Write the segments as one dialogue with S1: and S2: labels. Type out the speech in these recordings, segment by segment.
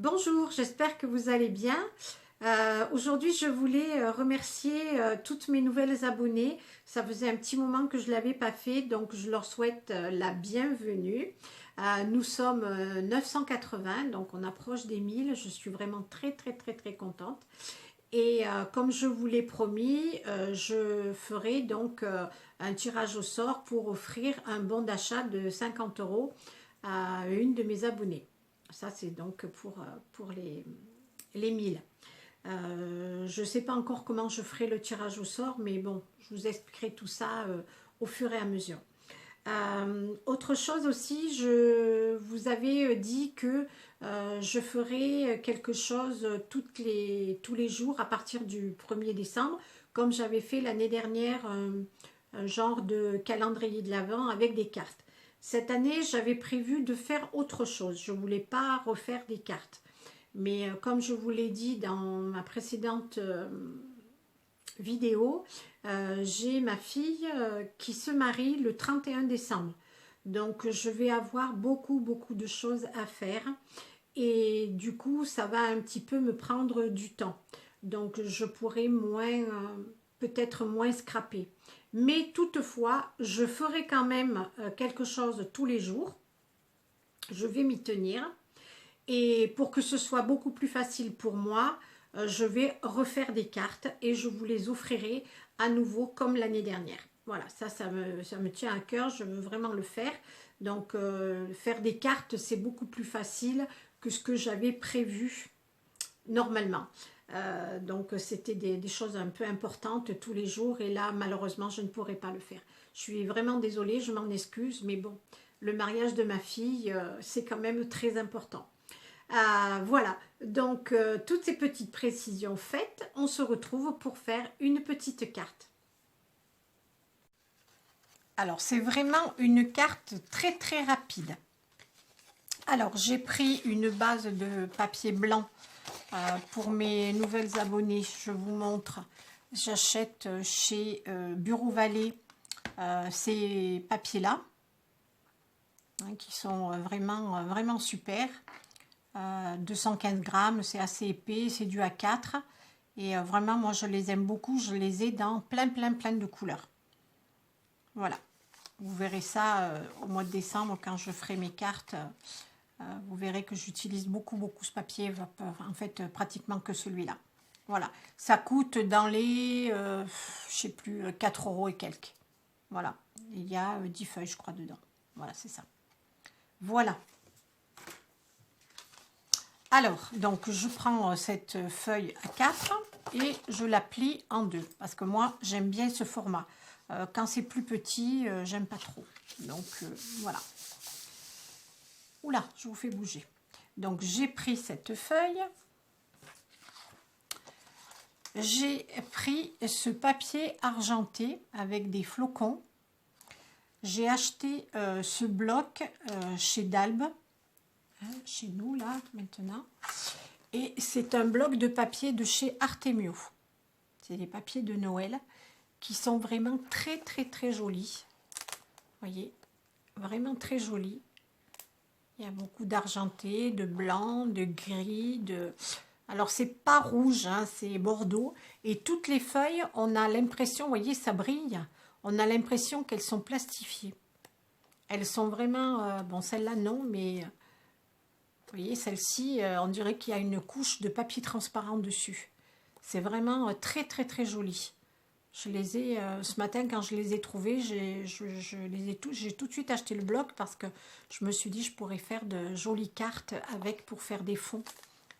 S1: Bonjour, j'espère que vous allez bien. Aujourd'hui, je voulais remercier toutes mes nouvelles abonnées. Ça faisait un petit moment que je ne l'avais pas fait, donc je leur souhaite la bienvenue. Nous sommes 980, donc on approche des 1000. Je suis vraiment très contente. Et comme je vous l'ai promis, je ferai donc un tirage au sort pour offrir un bon d'achat de 50 € à une de mes abonnées. Ça, c'est donc pour les 1000. Je ne sais pas encore comment je ferai le tirage au sort, mais bon, je vous expliquerai tout ça au fur et à mesure. Autre chose aussi, je vous avais dit que je ferai quelque chose tous les jours à partir du 1er décembre, comme j'avais fait l'année dernière un genre de calendrier de l'Avent avec des cartes. Cette année, j'avais prévu de faire autre chose. Je ne voulais pas refaire des cartes. Mais comme je vous l'ai dit dans ma précédente vidéo, j'ai ma fille qui se marie le 31 décembre. Donc je vais avoir beaucoup de choses à faire. Et du coup, ça va un petit peu me prendre du temps. Donc je pourrai peut-être moins scraper. Mais toutefois, je ferai quand même quelque chose tous les jours. Je vais m'y tenir. Et pour que ce soit beaucoup plus facile pour moi, je vais refaire des cartes et je vous les offrirai à nouveau comme l'année dernière. Voilà, ça me tient à cœur, je veux vraiment le faire. Donc, faire des cartes, c'est beaucoup plus facile que ce que j'avais prévu normalement. Donc, c'était des choses un peu importantes tous les jours et là, malheureusement, je ne pourrais pas le faire. Je suis vraiment désolée, je m'en excuse, mais bon, le mariage de ma fille, c'est quand même très important. Voilà, donc toutes ces petites précisions faites, on se retrouve pour faire une petite carte. Alors, c'est vraiment une carte très rapide. Alors, j'ai pris une base de papier blanc pour mes nouvelles abonnées. Je vous montre. J'achète chez Bureau Vallée ces papiers-là, hein, qui sont vraiment super. 215 grammes, c'est assez épais, c'est du A4 et vraiment moi je les aime beaucoup, je les ai dans plein de couleurs. Voilà, vous verrez ça au mois de décembre quand je ferai mes cartes, vous verrez que j'utilise beaucoup ce papier, en fait pratiquement que celui-là. Voilà, ça coûte dans les, je sais plus, 4 € et quelques. Voilà, il y a 10 feuilles je crois dedans, voilà c'est ça. Voilà. Alors, donc je prends cette feuille A4 et je la plie en deux. Parce que moi, j'aime bien ce format. Quand c'est plus petit, j'aime pas trop. Donc, voilà. Oula, je vous fais bouger. Donc, j'ai pris cette feuille. J'ai pris ce papier argenté avec des flocons. J'ai acheté ce bloc chez Dalbe. Chez nous là maintenant, et c'est un bloc de papier de chez Artemio. C'est des papiers de Noël qui sont vraiment très jolis, voyez, vraiment très jolis. Il y a beaucoup d'argenté, de blanc, de gris, alors c'est pas rouge, hein, c'est bordeaux, et toutes les feuilles, on a l'impression, voyez, ça brille, on a l'impression qu'elles sont plastifiées. Elles sont vraiment, bon celle-là non, mais vous voyez, celle-ci, on dirait qu'il y a une couche de papier transparent dessus. C'est vraiment très joli. Je les ai, ce matin, quand je les ai trouvés, j'ai tout de suite acheté le bloc parce que je me suis dit je pourrais faire de jolies cartes avec pour faire des fonds.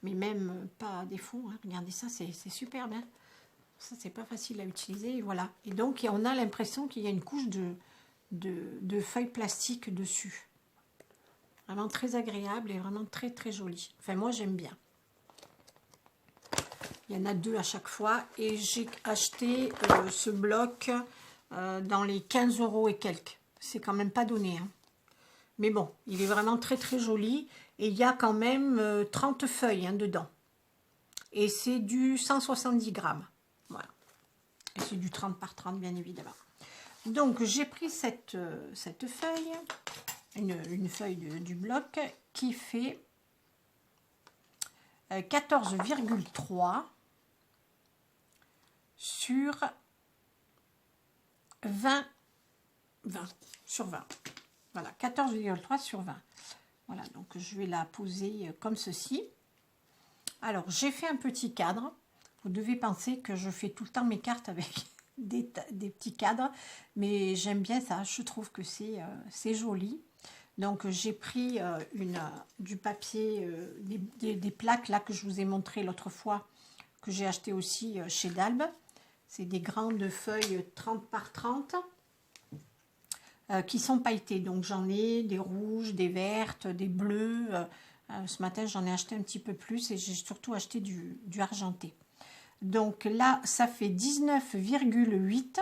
S1: Mais même pas des fonds, hein. Regardez ça, c'est super bien. Ça, c'est pas facile à utiliser, et voilà. Et donc, on a l'impression qu'il y a une couche de feuilles plastiques dessus. Vraiment très agréable et vraiment très joli. Enfin, moi, j'aime bien. Il y en a deux à chaque fois. Et j'ai acheté ce bloc dans les 15 € et quelques. C'est quand même pas donné, hein. Mais bon, il est vraiment très joli. Et il y a quand même 30 feuilles, hein, dedans. Et c'est du 170 grammes. Voilà. Et c'est du 30 par 30, bien évidemment. Donc, j'ai pris cette feuille... Une feuille du bloc qui fait 14,3 sur 20, 20 sur 20. Voilà, 14,3 sur 20. Voilà, donc je vais la poser comme ceci. Alors, j'ai fait un petit cadre. Vous devez penser que je fais tout le temps mes cartes avec des petits cadres, mais j'aime bien ça. Je trouve que c'est joli. Donc, j'ai pris du papier, des plaques là que je vous ai montré l'autre fois, que j'ai acheté aussi chez Dalbe. C'est des grandes feuilles 30 par 30 qui sont pailletées. Donc, j'en ai des rouges, des vertes, des bleues. Ce matin, j'en ai acheté un petit peu plus et j'ai surtout acheté du argenté. Donc là, ça fait 19,8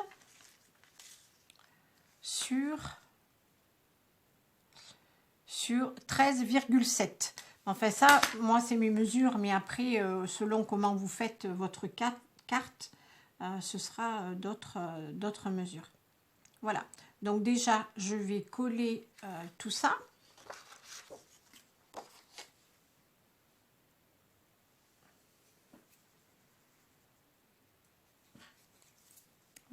S1: sur 13,7. Enfin ça, moi c'est mes mesures, mais après, selon comment vous faites votre carte, ce sera d'autres mesures. Voilà, donc déjà, je vais coller tout ça.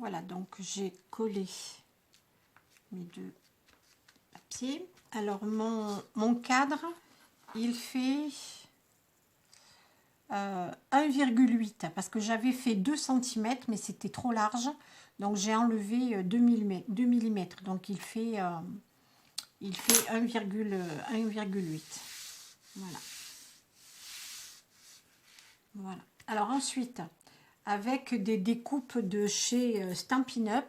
S1: Voilà, donc j'ai collé mes deux papiers. Alors, mon cadre, il fait 1,8 parce que j'avais fait 2 cm, mais c'était trop large. Donc, j'ai enlevé 2 mm. Donc, il fait 1,8. Voilà. Voilà. Alors, ensuite, avec des découpes de chez Stampin' Up,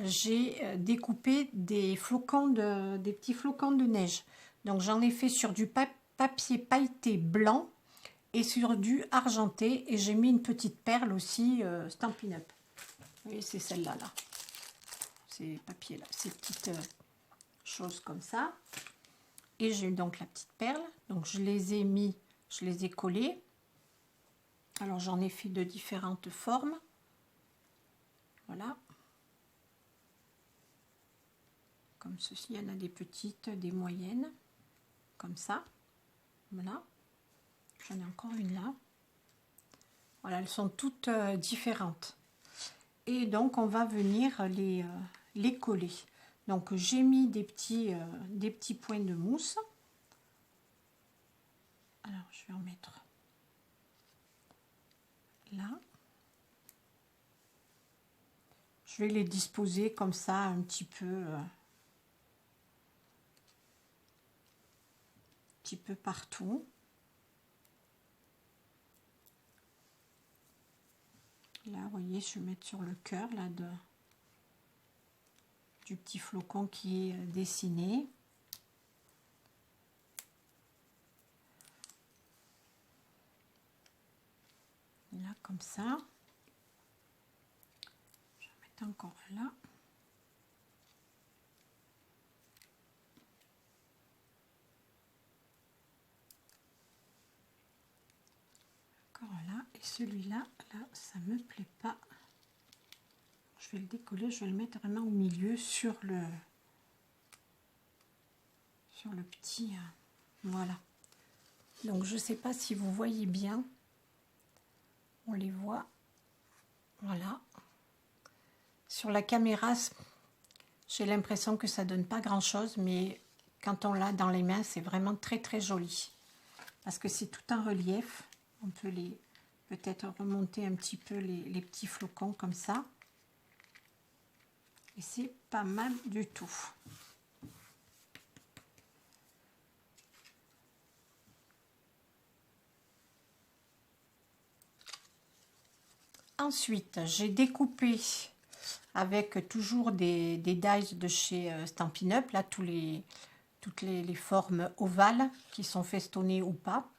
S1: j'ai découpé des petits flocons de neige. Donc j'en ai fait sur du papier pailleté blanc et sur du argenté. Et j'ai mis une petite perle aussi Stampin' Up. Vous voyez, c'est celle-là, là. Ces papiers-là, ces petites choses comme ça. Et j'ai donc la petite perle. Donc je les ai collées. Alors j'en ai fait de différentes formes. Voilà. Comme ceci, il y en a des petites, des moyennes. Comme ça. Voilà. J'en ai encore une là. Voilà, elles sont toutes différentes. Et donc on va venir les coller. Donc j'ai mis des petits points de mousse. Alors je vais en mettre là. Je vais les disposer comme ça un petit peu partout. Là, vous voyez, je vais mettre sur le cœur là du petit flocon qui est dessiné. Là, comme ça. Je vais mettre encore là. Encore là. Et celui-là, là, ça me plaît pas. Je vais le décoller, je vais le mettre vraiment au milieu sur le petit. Voilà. Donc, je sais pas si vous voyez bien. On les voit. Voilà. Sur la caméra, j'ai l'impression que ça donne pas grand chose, mais quand on l'a dans les mains, c'est vraiment très très joli. Parce que c'est tout en relief. On peut peut-être remonter un petit peu les petits flocons comme ça. Et c'est pas mal du tout. Ensuite, j'ai découpé avec toujours des dies de chez Stampin' Up, là, toutes les formes ovales qui sont festonnées ou pas.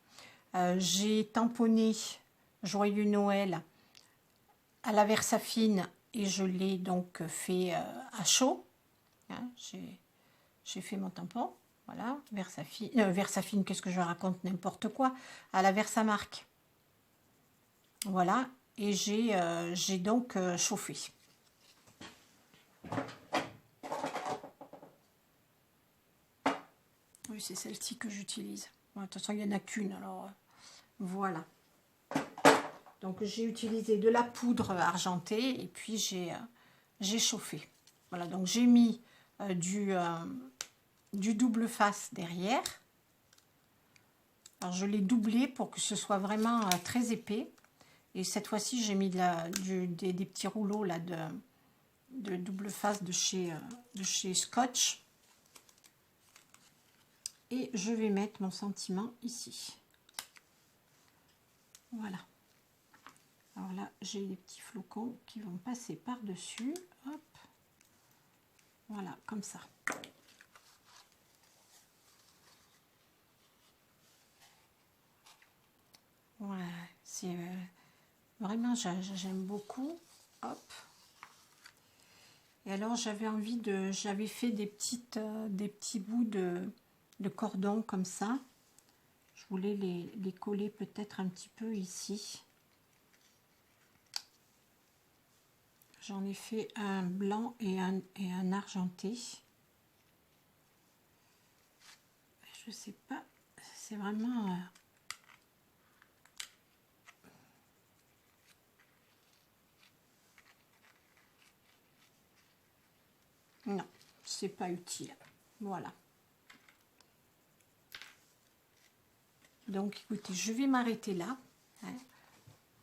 S1: J'ai tamponné Joyeux Noël à la Versafine et je l'ai donc fait à chaud. Hein, j'ai fait mon tampon, voilà, Versafine, qu'est-ce que je raconte, n'importe quoi, à la Versamark. Voilà, et j'ai donc chauffé. Oui, c'est celle-ci que j'utilise. Bon, de toute façon, il n'y en a qu'une, alors Voilà. Donc j'ai utilisé de la poudre argentée et puis j'ai chauffé. Voilà, donc j'ai mis du double face derrière. Alors je l'ai doublé pour que ce soit vraiment très épais. Et cette fois-ci j'ai mis des petits rouleaux là de double face de chez Scotch. Et je vais mettre mon sentiment ici. Voilà. Alors là, j'ai des petits flocons qui vont passer par-dessus. Hop. Voilà, comme ça. Ouais, c'est vraiment, j'aime beaucoup. Hop. Et alors, j'avais fait des petits bouts de cordon comme ça. Je voulais les coller peut-être un petit peu ici. J'en ai fait un blanc et un argenté. Je sais pas, c'est vraiment... Non, c'est pas utile. Voilà. Donc, écoutez, je vais m'arrêter là. Hein.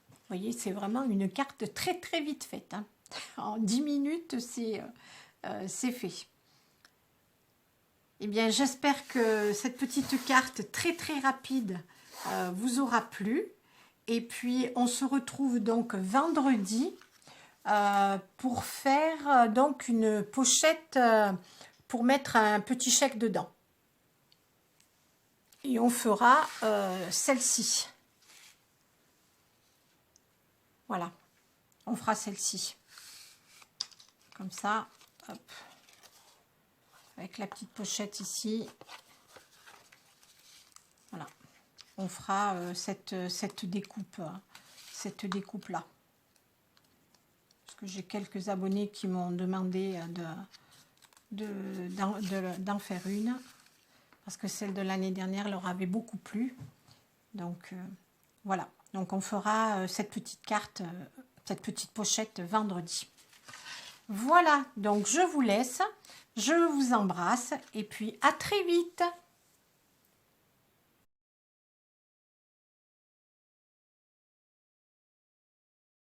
S1: Vous voyez, c'est vraiment une carte très, très vite faite. Hein. En 10 minutes, c'est fait. Eh bien, j'espère que cette petite carte très, très rapide vous aura plu. Et puis, on se retrouve donc vendredi pour faire donc une pochette pour mettre un petit chèque dedans. Et on fera celle-ci. Voilà, on fera celle-ci. Comme ça, hop. Avec la petite pochette ici. Voilà, on fera cette découpe là. Parce que j'ai quelques abonnés qui m'ont demandé d'en faire une. Parce que celle de l'année dernière leur avait beaucoup plu. Donc voilà. Donc on fera cette petite carte, cette petite pochette vendredi. Voilà, donc je vous laisse. Je vous embrasse et puis à très vite.